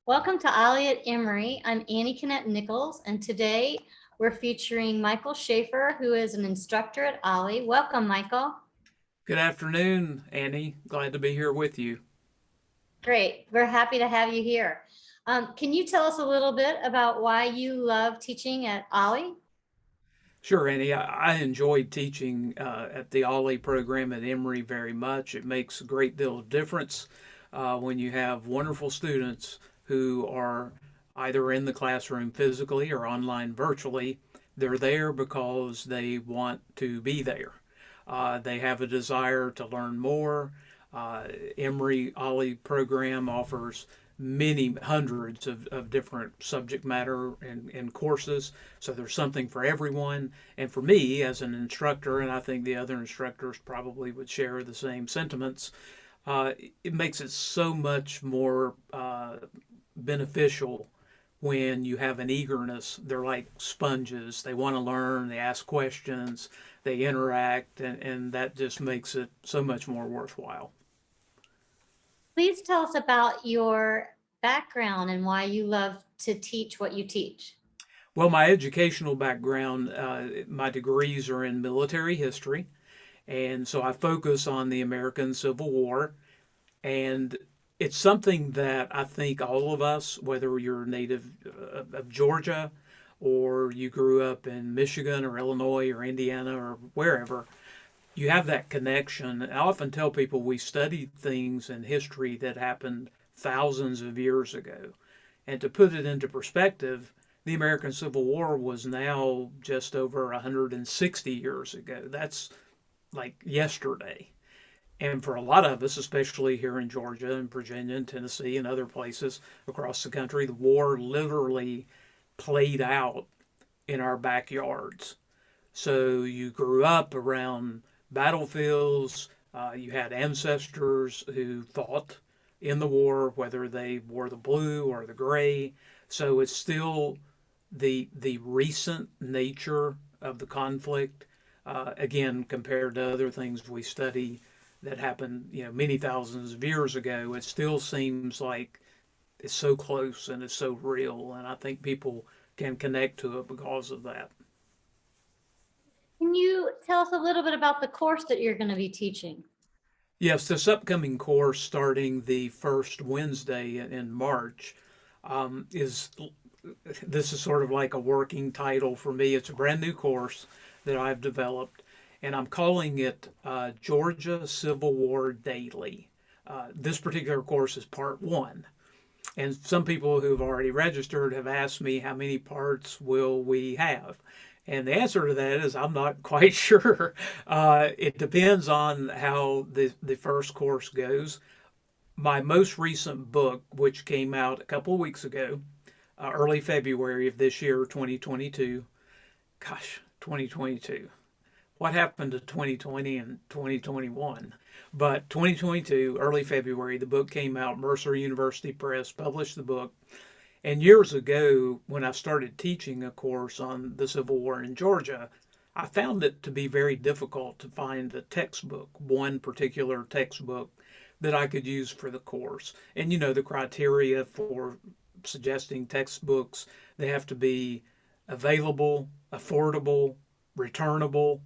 Welcome to OLLI at Emory. I'm Annie Kennett Nichols, and today we're featuring Michael Shaffer, who is an instructor at OLLI. Welcome, Michael. Good afternoon, Annie. Glad to be here with you. Great. We're happy to have you here. Can you tell us a little bit about why you love teaching at OLLI? Sure, Annie. I enjoyed teaching at the OLLI program at Emory very much. It makes a great deal of difference when you have wonderful students who are either in the classroom physically or online virtually. They're there because they want to be there. They have a desire to learn more. Emory OLLI program offers many hundreds of different subject matter and courses. So there's something for everyone. And for me as an instructor, and I think the other instructors probably would share the same sentiments, it makes it so much more beneficial when you have an eagerness. They're like sponges. They want to learn, they ask questions, they interact, and that just makes it so much more worthwhile. Please tell us about your background and why you love to teach what you teach. Well, my educational background, my degrees are in military history, and so I focus on the American Civil War. And it's something that I think all of us, whether you're native of Georgia or you grew up in Michigan or Illinois or Indiana or wherever, you have that connection. I often tell people we studied things in history that happened thousands of years ago. And to put it into perspective, the American Civil War was now just over 160 years ago. That's like yesterday. And for a lot of us, especially here in Georgia and Virginia and Tennessee and other places across the country, the war literally played out in our backyards. So you grew up around battlefields. You had ancestors who fought in the war, whether they wore the blue or the gray. So it's still the recent nature of the conflict. Again, compared to other things we study that happened, many thousands of years ago, it still seems like it's so close and it's so real. And I think people can connect to it because of that. Can you tell us a little bit about the course that you're going to be teaching? Yes, this upcoming course starting the first Wednesday in March is this is sort of like a working title for me. It's a brand new course that I've developed, and I'm calling it Georgia Civil War Daily. This particular course is part one. And some people who've already registered have asked me how many parts will we have? And the answer to that is I'm not quite sure. It depends on how the first course goes. My most recent book, which came out a couple of weeks ago, early February of this year, 2022, gosh, 2022. What happened to 2020 and 2021? But 2022, early February, the book came out. Mercer University Press published the book. And years ago, when I started teaching a course on the Civil War in Georgia, I found it to be very difficult to find a textbook, one particular textbook that I could use for the course. And the criteria for suggesting textbooks, they have to be available, affordable, returnable,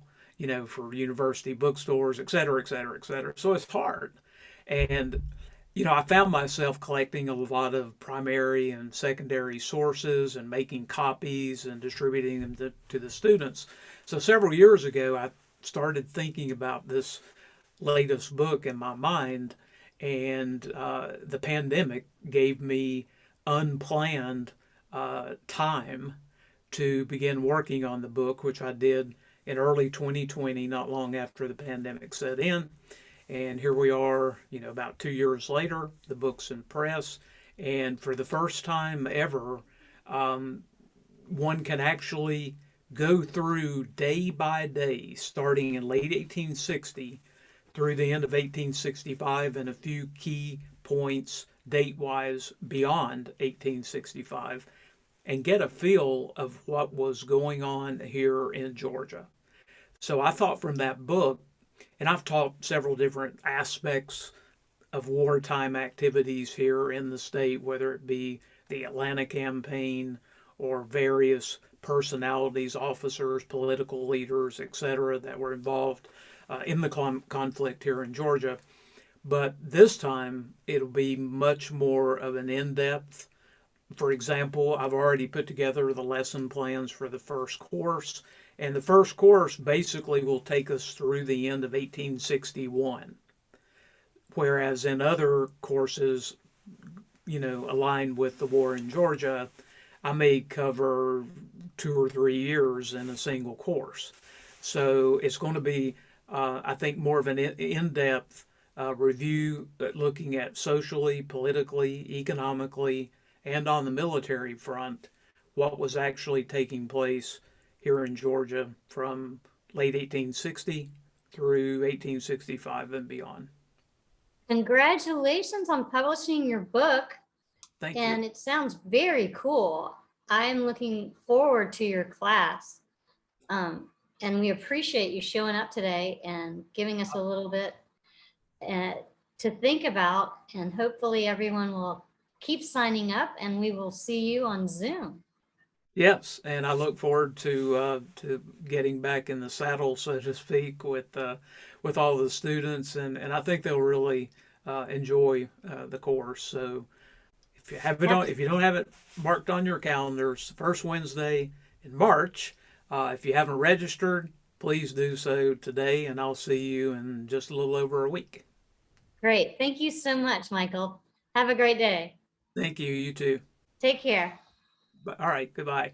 for university bookstores, et cetera, et cetera, et cetera. So it's hard. And I found myself collecting a lot of primary and secondary sources and making copies and distributing them to the students. So several years ago, I started thinking about this latest book in my mind, and the pandemic gave me unplanned time to begin working on the book, which I did in early 2020, not long after the pandemic set in. And here we are, about 2 years later, the book's in press. And for the first time ever, um, one can actually go through day by day, starting in late 1860 through the end of 1865, and a few key points date wise beyond 1865, and get a feel of what was going on here in Georgia. So I thought from that book, and I've taught several different aspects of wartime activities here in the state, whether it be the Atlanta campaign or various personalities, officers, political leaders, etc., that were involved in the conflict here in Georgia. But this time it'll be much more of an in depth. For example, I've already put together the lesson plans for the first course, and the first course basically will take us through the end of 1861. Whereas in other courses, aligned with the war in Georgia, I may cover 2 or 3 years in a single course. So it's going to be, I think, more of an in depth review looking at socially, politically, economically, and on the military front, what was actually taking place here in Georgia from late 1860 through 1865 and beyond. Congratulations on publishing your book, Thank you. and it sounds very cool. I am looking forward to your class. And we appreciate you showing up today and giving us a little bit uh, to think about, and hopefully everyone will keep signing up and we will see you on Zoom. Yes, and I look forward to getting back in the saddle, so to speak, with all the students, and I think they'll really enjoy the course. So if you don't have it marked on your calendars, the first Wednesday in March. If you haven't registered, please do so today, and I'll see you in just a little over a week. Great. Thank you so much, Michael. Have a great day. Thank you. You too. Take care. All right. Goodbye.